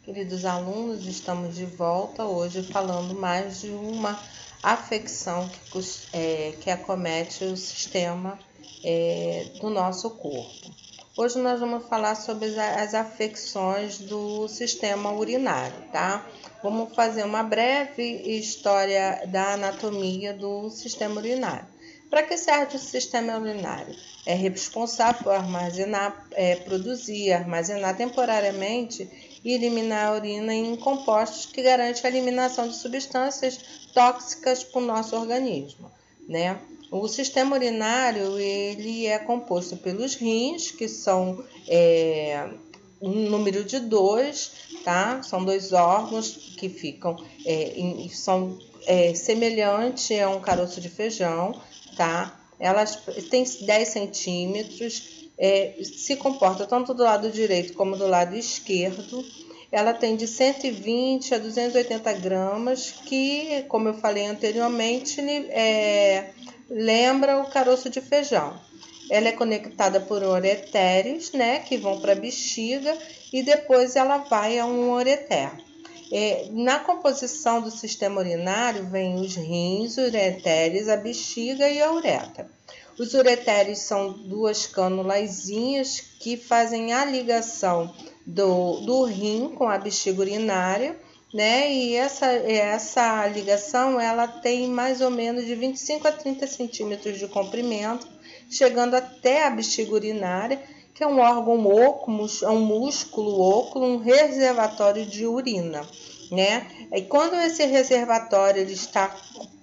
Queridos alunos, estamos de volta hoje falando mais de uma afecção que acomete o sistema do nosso corpo. Hoje nós vamos falar sobre as afecções do sistema urinário, tá? Vamos fazer uma breve história da anatomia do sistema urinário. Para que serve o sistema urinário? É responsável por produzir, armazenar temporariamente e eliminar a urina em compostos que garante a eliminação de substâncias tóxicas para o nosso organismo, né? O sistema urinário ele é composto pelos rins, que são um número de 2, tá? São 2 órgãos que ficam, são semelhantes a um caroço de feijão, tá? Elas têm 10 centímetros, se comporta tanto do lado direito como do lado esquerdo. Ela tem de 120 a 280 gramas, que, como eu falei anteriormente, lembra o caroço de feijão. Ela é conectada por ureteres, né, que vão para a bexiga, e depois ela vai a um ureter. Na composição do sistema urinário vem os rins, ureteres, a bexiga e a uretra. Os ureteres são 2 cânulazinhas que fazem a ligação do rim com a bexiga urinária, né? E essa ligação ela tem mais ou menos de 25 a 30 centímetros de comprimento, chegando até a bexiga urinária, que é um órgão oco, é um músculo oco, um reservatório de urina, né? E quando esse reservatório ele está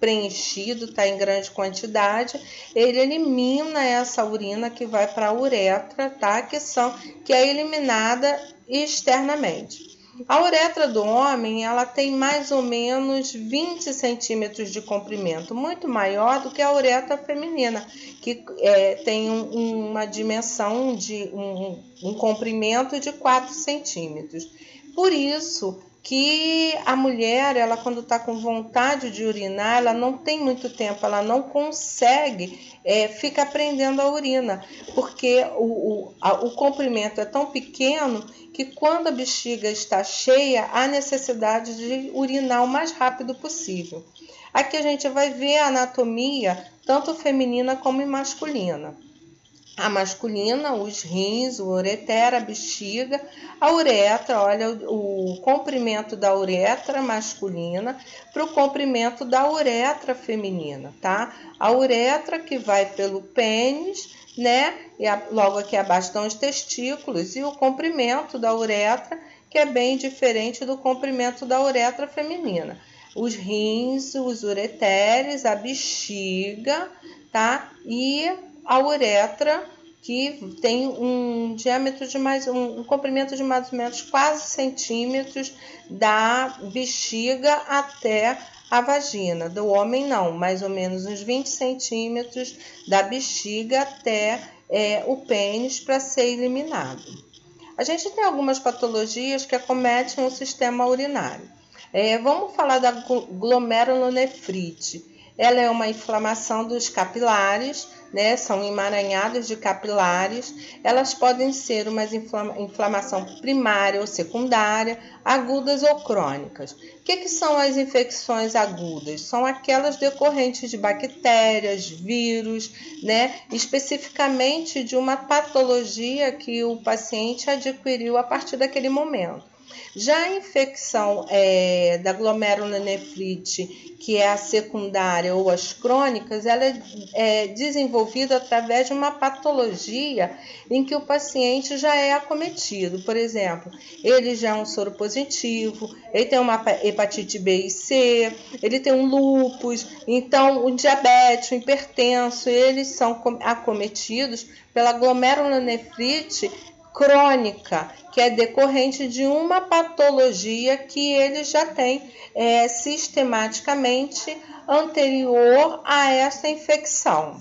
preenchido, está em grande quantidade, ele elimina essa urina que vai para a uretra, tá? Que é eliminada externamente. A uretra do homem ela tem mais ou menos 20 centímetros de comprimento, muito maior do que a uretra feminina, que tem uma dimensão de um comprimento de 4 centímetros. Por isso que a mulher, ela quando está com vontade de urinar, ela não tem muito tempo, ela não consegue ficar prendendo a urina, porque o comprimento é tão pequeno que quando a bexiga está cheia, há necessidade de urinar o mais rápido possível. Aqui a gente vai ver a anatomia, tanto feminina como masculina. A masculina, os rins, o ureter, a bexiga, a uretra, olha o comprimento da uretra masculina para o comprimento da uretra feminina, tá? A uretra que vai pelo pênis, né? E logo aqui abaixo estão os testículos e o comprimento da uretra, que é bem diferente do comprimento da uretra feminina. Os rins, os ureteres, a bexiga, tá? E a uretra, que tem um diâmetro de um comprimento de mais ou menos quase centímetros da bexiga até a vagina. Do homem não, mais ou menos uns 20 centímetros da bexiga até o pênis para ser eliminado. A gente tem algumas patologias que acometem o sistema urinário. Vamos falar da glomerulonefrite. Ela é uma inflamação dos capilares, né? São emaranhados de capilares. Elas podem ser uma inflamação primária ou secundária, agudas ou crônicas. O que são as infecções agudas? São aquelas decorrentes de bactérias, vírus, né? Especificamente de uma patologia que o paciente adquiriu a partir daquele momento. Já a infecção da glomerulonefrite, que é a secundária ou as crônicas, ela é desenvolvida através de uma patologia em que o paciente já é acometido. Por exemplo, ele já é um soro positivo, ele tem uma hepatite B e C, ele tem um lúpus, então o diabetes, o hipertenso, eles são acometidos pela glomerulonefrite crônica, que é decorrente de uma patologia que ele já tem sistematicamente anterior a essa infecção.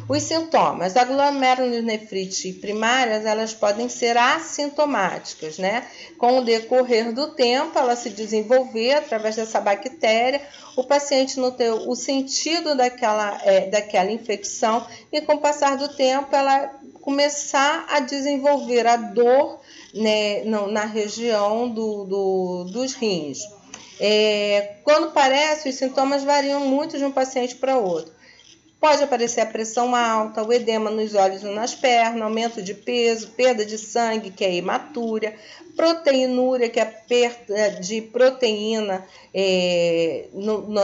Os sintomas da glomerulonefrite primárias, elas podem ser assintomáticas, né? Com o decorrer do tempo, ela se desenvolver através dessa bactéria, o paciente não ter o sentido daquela infecção e com o passar do tempo ela começar a desenvolver a dor, né, na região dos rins. Quando parece, os sintomas variam muito de um paciente para outro. Pode aparecer a pressão alta, o edema nos olhos ou nas pernas, aumento de peso, perda de sangue, que é hematúria, proteinúria, que é a perda de proteína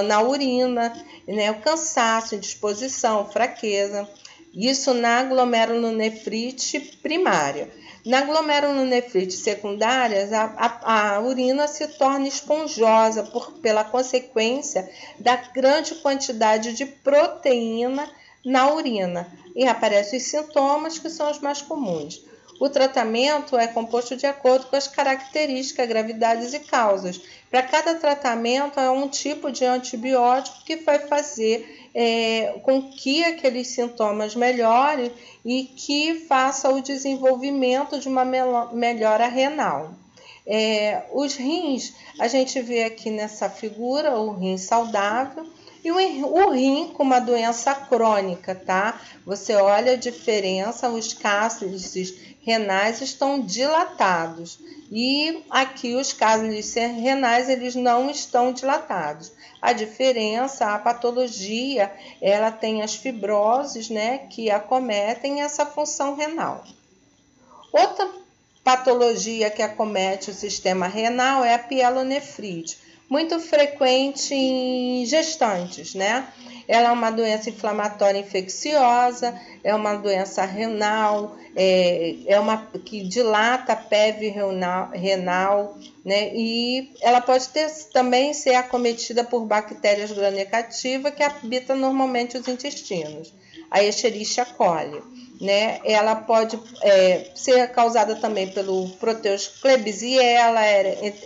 na urina, né? O cansaço, indisposição, fraqueza. Isso na glomerulonefrite primária. Na glomerulonefrite secundária, a urina se torna esponjosa pela consequência da grande quantidade de proteína na urina e aparecem os sintomas que são os mais comuns. O tratamento é composto de acordo com as características, gravidades e causas. Para cada tratamento é um tipo de antibiótico que vai fazer com que aqueles sintomas melhorem e que faça o desenvolvimento de uma melhora renal. Os rins, a gente vê aqui nessa figura o rim saudável e o rim com uma doença crônica, tá? Você olha a diferença, os cálices renais estão dilatados e aqui os cálices renais eles não estão dilatados. A diferença, a patologia, ela tem as fibroses, né, que acometem essa função renal. Outra patologia que acomete o sistema renal é a pielonefrite, muito frequente em gestantes, né? Ela é uma doença inflamatória infecciosa, é uma doença renal, que dilata a PEV renal, né? E ela pode também ser acometida por bactérias gram-negativas que habitam normalmente os intestinos, a Escherichia coli. Né? Ela pode ser causada também pelo Proteus Klebsiella,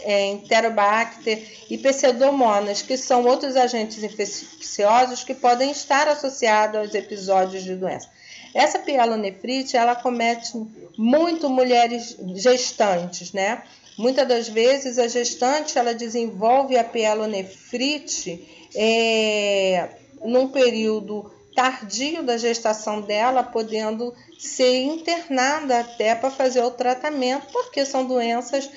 Enterobacter e Pseudomonas, que são outros agentes infecciosos que podem estar associados aos episódios de doença. Essa pielonefrite, ela acomete muito mulheres gestantes, né? Muitas das vezes a gestante ela desenvolve a pielonefrite num período tardio da gestação dela, podendo ser internada até para fazer o tratamento, porque são doenças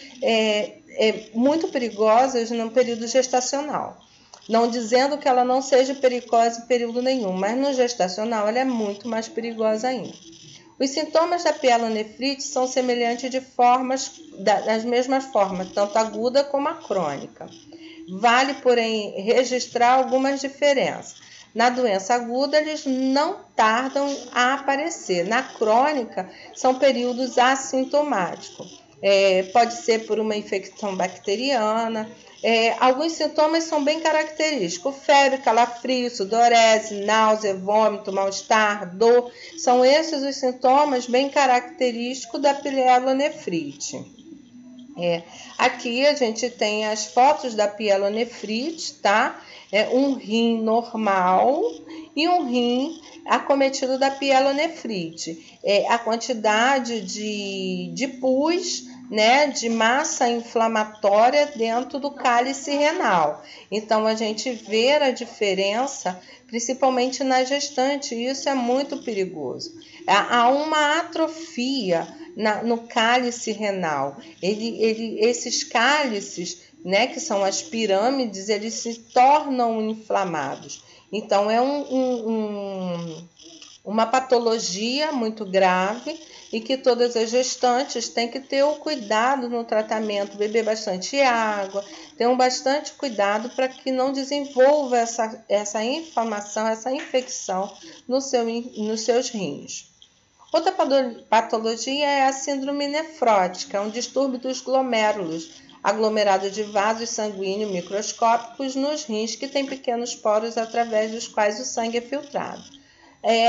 muito perigosas no período gestacional. Não dizendo que ela não seja perigosa em período nenhum, mas no gestacional ela é muito mais perigosa ainda. Os sintomas da pielonefrite são semelhantes das mesmas formas, tanto aguda como a crônica. Vale, porém, registrar algumas diferenças. Na doença aguda, eles não tardam a aparecer. Na crônica, são períodos assintomáticos. Pode ser por uma infecção bacteriana. Alguns sintomas são bem característicos. Febre, calafrio, sudorese, náusea, vômito, mal-estar, dor. São esses os sintomas bem característicos da pielonefrite. Aqui a gente tem as fotos da pielonefrite, tá? Um rim normal e um rim acometido da pielonefrite. A quantidade de pus, né, de massa inflamatória dentro do cálice renal. Então, a gente vê a diferença, principalmente na gestante, e isso é muito perigoso. Há uma atrofia no cálice renal. Esses cálices, né, que são as pirâmides, eles se tornam inflamados. Então, é uma patologia muito grave e que todas as gestantes têm que ter o cuidado no tratamento, beber bastante água, ter bastante cuidado para que não desenvolva essa inflamação, essa infecção nos seus rins. Outra patologia é a síndrome nefrótica, um distúrbio dos glomérulos, aglomerado de vasos sanguíneos microscópicos nos rins que tem pequenos poros através dos quais o sangue é filtrado.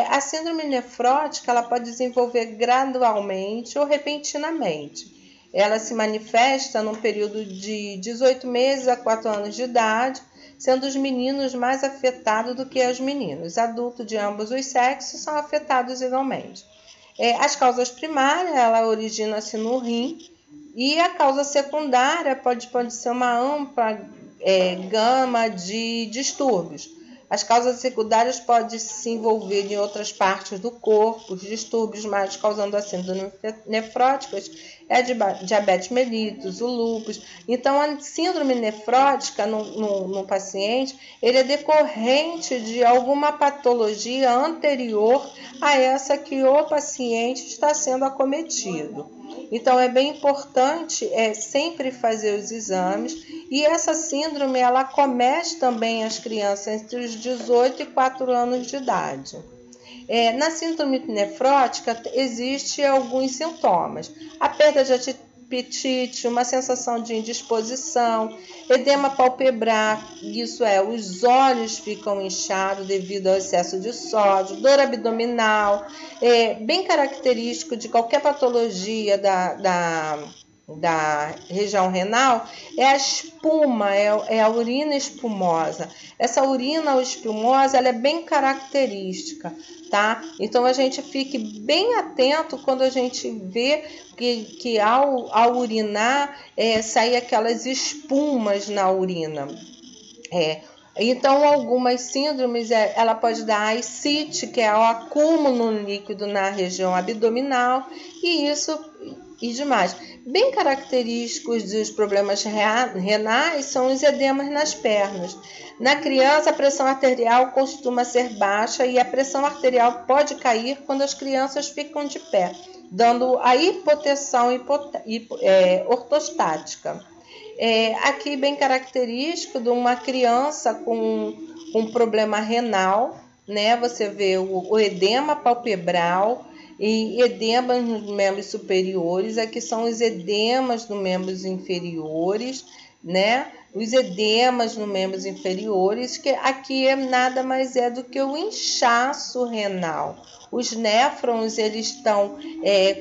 A síndrome nefrótica ela pode desenvolver gradualmente ou repentinamente. Ela se manifesta num período de 18 meses a 4 anos de idade, sendo os meninos mais afetados do que as meninas. Adultos de ambos os sexos são afetados igualmente. As causas primárias, ela origina-se no rim, e a causa secundária pode ser uma ampla gama de distúrbios. As causas secundárias podem se envolver em outras partes do corpo. Os distúrbios mais causando a síndrome nefrótica é a diabetes mellitus, o lúpus. Então, a síndrome nefrótica no paciente, ele é decorrente de alguma patologia anterior a essa que o paciente está sendo acometido. Então, é bem importante sempre fazer os exames. E essa síndrome, ela acomete também as crianças entre os 18 e 4 anos de idade. Na síndrome nefrótica, existem alguns sintomas. A perda de apetite, uma sensação de indisposição, edema palpebral, isso é, os olhos ficam inchados devido ao excesso de sódio, dor abdominal, bem característico de qualquer patologia da região renal, é a espuma, é a urina espumosa. Essa urina espumosa, ela é bem característica, tá? Então, a gente fique bem atento quando a gente vê que ao urinar, saem aquelas espumas na urina. Então, algumas síndromes, ela pode dar ascite, que é o acúmulo líquido na região abdominal, e demais. Bem característicos dos problemas renais são os edemas nas pernas. Na criança, a pressão arterial costuma ser baixa e a pressão arterial pode cair quando as crianças ficam de pé, dando a hipotensão ortostática. Aqui bem característico de uma criança com um problema renal, né? Você vê o edema palpebral e edemas nos membros superiores. Aqui são os edemas nos membros inferiores, né? Os edemas nos membros inferiores, que aqui nada mais é do que o inchaço renal. Os néfrons, eles estão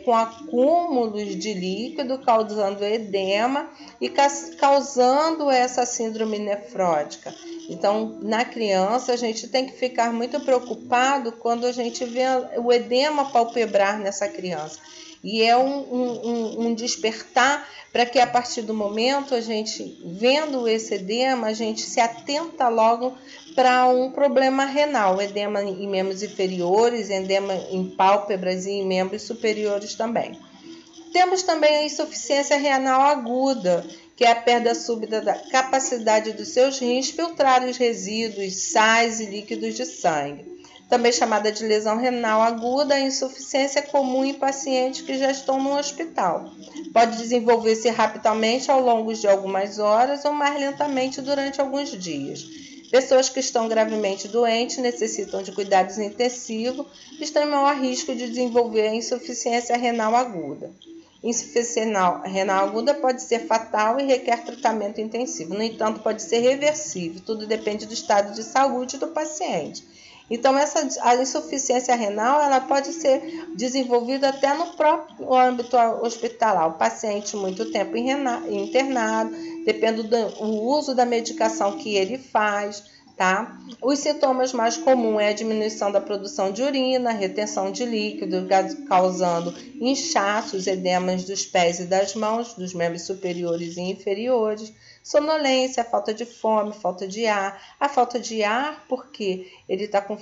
com acúmulos de líquido, causando edema e causando essa síndrome nefrótica. Então, na criança, a gente tem que ficar muito preocupado quando a gente vê o edema palpebral nessa criança. E é um despertar para que, a partir do momento, a gente, vendo esse edema, a gente se atenta logo para um problema renal, edema em membros inferiores, edema em pálpebras e em membros superiores também. Temos também a insuficiência renal aguda, que é a perda súbita da capacidade dos seus rins filtrar os resíduos, sais e líquidos de sangue. Também chamada de lesão renal aguda, a insuficiência é comum em pacientes que já estão no hospital. Pode desenvolver-se rapidamente ao longo de algumas horas ou mais lentamente durante alguns dias. Pessoas que estão gravemente doentes necessitam de cuidados intensivos e estão em maior risco de desenvolver a insuficiência renal aguda. Insuficiência renal aguda pode ser fatal e requer tratamento intensivo. No entanto, pode ser reversível. Tudo depende do estado de saúde do paciente. Então, a insuficiência renal, ela pode ser desenvolvida até no próprio âmbito hospitalar. O paciente muito tempo internado, depende do uso da medicação que ele faz, tá? Os sintomas mais comuns é a diminuição da produção de urina, retenção de líquido, causando inchaços, edemas dos pés e das mãos, dos membros superiores e inferiores, sonolência, falta de fome, falta de ar. A falta de ar porque ele está com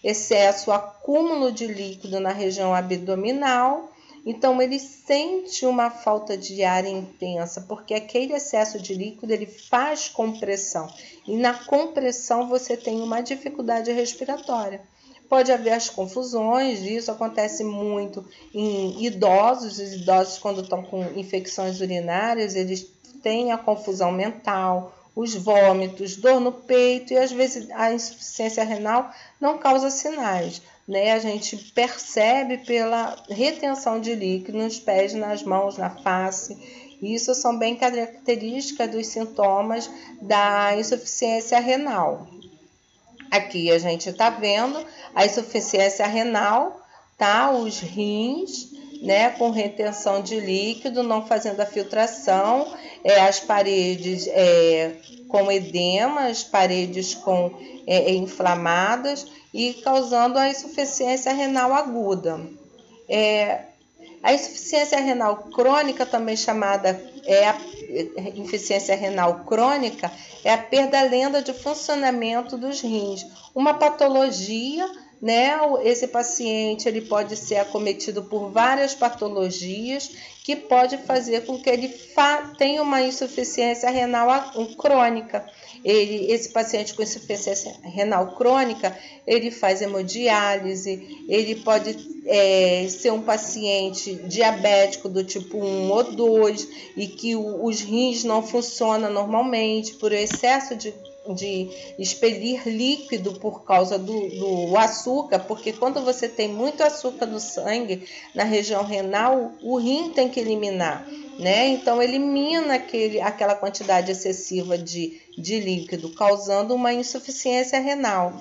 excesso, acúmulo de líquido na região abdominal. Então, ele sente uma falta de ar intensa, porque aquele excesso de líquido ele faz compressão. E na compressão você tem uma dificuldade respiratória. Pode haver as confusões, isso acontece muito em idosos. Os idosos, quando estão com infecções urinárias, eles têm a confusão mental, os vômitos, dor no peito e às vezes a insuficiência renal não causa sinais, né? A gente percebe pela retenção de líquido nos pés, nas mãos, na face. Isso são bem características dos sintomas da insuficiência renal. Aqui a gente está vendo a insuficiência renal, tá? Os rins, né, com retenção de líquido, não fazendo a filtração, as paredes com edema, as paredes inflamadas e causando a insuficiência renal aguda. A insuficiência renal crônica, também chamada insuficiência renal crônica, é a perda lenta de funcionamento dos rins, uma patologia, né? Esse paciente ele pode ser acometido por várias patologias que pode fazer com que ele tenha uma insuficiência renal crônica. Esse paciente com insuficiência renal crônica, ele faz hemodiálise, ele pode ser um paciente diabético do tipo 1 ou 2 e que os rins não funcionam normalmente por excesso de expelir líquido por causa do açúcar, porque quando você tem muito açúcar no sangue, na região renal, o rim tem que eliminar, né? Então elimina aquela quantidade excessiva de líquido, causando uma insuficiência renal.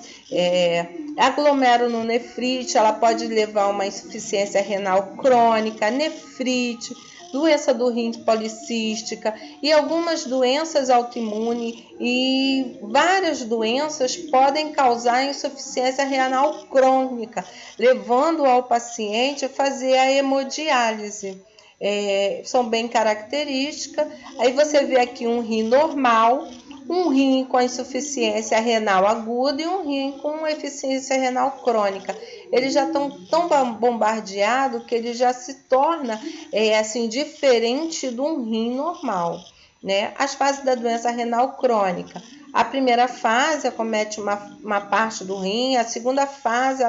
A glomerulonefrite, ela pode levar a uma insuficiência renal crônica, nefrite, doença do rim policística e algumas doenças autoimunes e várias doenças podem causar insuficiência renal crônica, levando ao paciente a fazer a hemodiálise. São bem características. Aí você vê aqui um rim normal, um rim com insuficiência renal aguda e um rim com insuficiência renal crônica. Eles já estão tão bombardeados que ele já se torna assim, diferente de um rim normal, né? As fases da doença renal crônica. A primeira fase acomete uma parte do rim, a segunda fase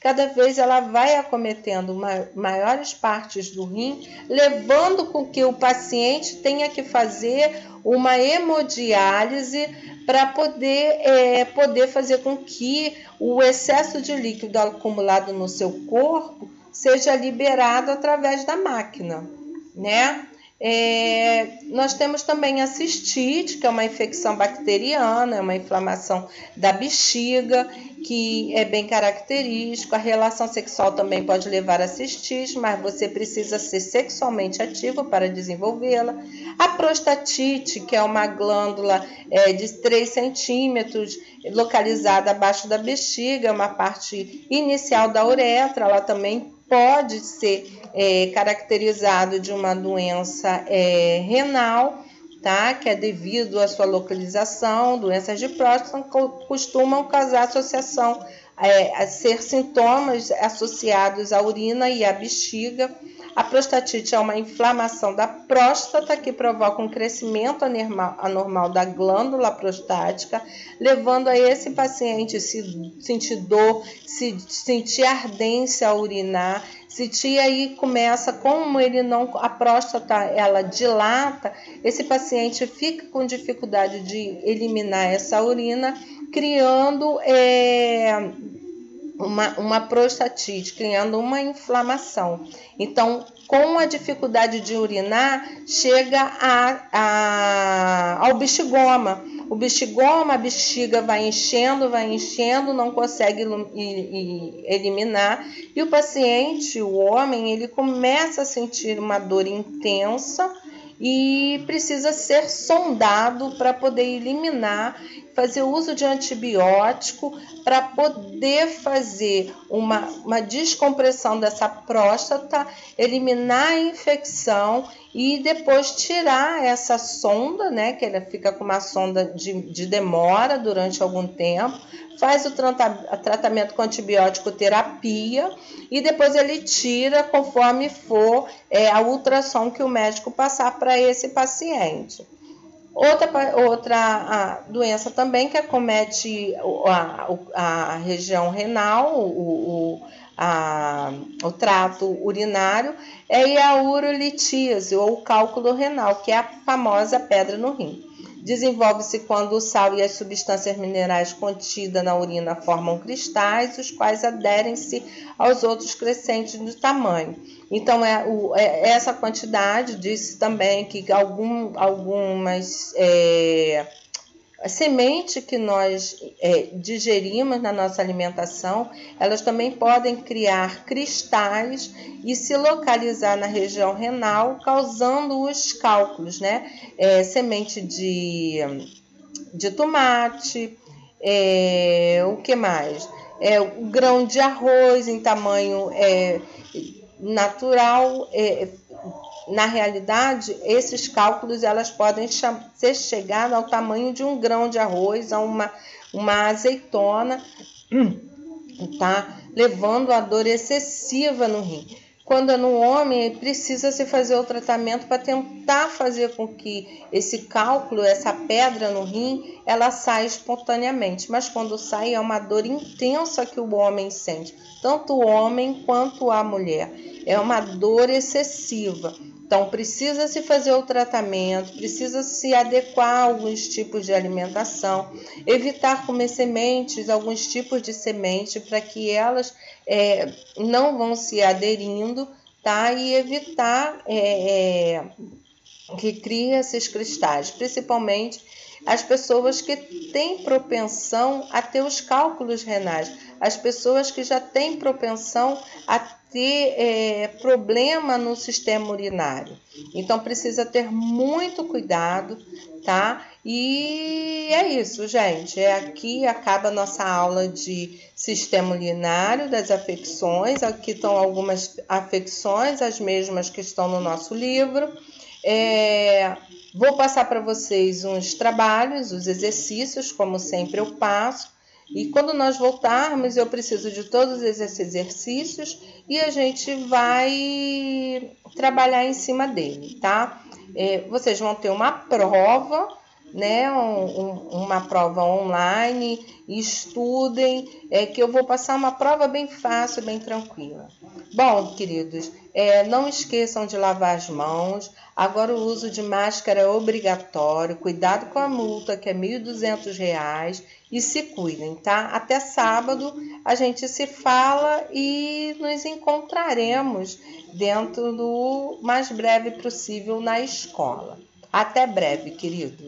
cada vez ela vai acometendo maiores partes do rim, levando com que o paciente tenha que fazer uma hemodiálise para poder fazer com que o excesso de líquido acumulado no seu corpo seja liberado através da máquina, né? Nós temos também a cistite, que é uma infecção bacteriana, é uma inflamação da bexiga, que é bem característico. A relação sexual também pode levar a cistite, mas você precisa ser sexualmente ativo para desenvolvê-la. A prostatite, que é uma glândula de 3 centímetros, localizada abaixo da bexiga, uma parte inicial da uretra, ela também pode ser caracterizado de uma doença renal, tá? Que é devido à sua localização. Doenças de próstata costumam causar associação, a ser sintomas associados à urina e à bexiga. A prostatite é uma inflamação da próstata que provoca um crescimento anormal da glândula prostática, levando a esse paciente sentir dor, sentir ardência ao urinar, sentir aí começa, como a próstata ela dilata, esse paciente fica com dificuldade de eliminar essa urina, criando uma prostatite, criando uma inflamação. Então, com a dificuldade de urinar, chega ao bexigoma. O bexigoma, a bexiga vai enchendo, não consegue eliminar. E o paciente, o homem, ele começa a sentir uma dor intensa e precisa ser sondado para poder eliminar, fazer uso de antibiótico para poder fazer uma descompressão dessa próstata, eliminar a infecção e depois tirar essa sonda, né, que ela fica com uma sonda de demora durante algum tempo, faz o tratamento com antibiótico terapia e depois ele tira conforme for a ultrassom que o médico passar para esse paciente. Outra doença também que acomete a região renal, o trato urinário, é a urolitíase ou cálculo renal, que é a famosa pedra no rim. Desenvolve-se quando o sal e as substâncias minerais contidas na urina formam cristais, os quais aderem-se aos outros crescentes de tamanho. Então, essa quantidade, disse também que algumas sementes que nós digerimos na nossa alimentação, elas também podem criar cristais e se localizar na região renal, causando os cálculos, né? Semente de tomate, o que mais? O grão de arroz em tamanho natural. Na realidade, esses cálculos elas podem ser chegar ao tamanho de um grão de arroz, a uma azeitona, tá? Levando a dor excessiva no rim. Quando é no homem, precisa se fazer o tratamento para tentar fazer com que esse cálculo, essa pedra no rim, ela saia espontaneamente. Mas quando sai, é uma dor intensa que o homem sente, tanto o homem quanto a mulher. É uma dor excessiva. Então, precisa se fazer o tratamento, precisa se adequar a alguns tipos de alimentação, evitar comer sementes, alguns tipos de semente, para que elas não vão se aderindo, tá? E evitar que crie esses cristais, principalmente as pessoas que têm propensão a ter os cálculos renais, as pessoas que já têm propensão a ter problema no sistema urinário. Então, precisa ter muito cuidado, tá? E é isso, gente. Aqui acaba a nossa aula de sistema urinário, das afecções. Aqui estão algumas afecções, as mesmas que estão no nosso livro. Vou passar para vocês uns trabalhos, os exercícios, como sempre eu passo. E quando nós voltarmos, eu preciso de todos esses exercícios e a gente vai trabalhar em cima dele, tá? Vocês vão ter uma prova, né? Uma prova online, estudem, que eu vou passar uma prova bem fácil, bem tranquila. Bom, queridos, não esqueçam de lavar as mãos. Agora o uso de máscara é obrigatório. Cuidado com a multa, que é R$ 1.200. E se cuidem, tá? Até sábado a gente se fala e nos encontraremos dentro do mais breve possível na escola. Até breve, querido.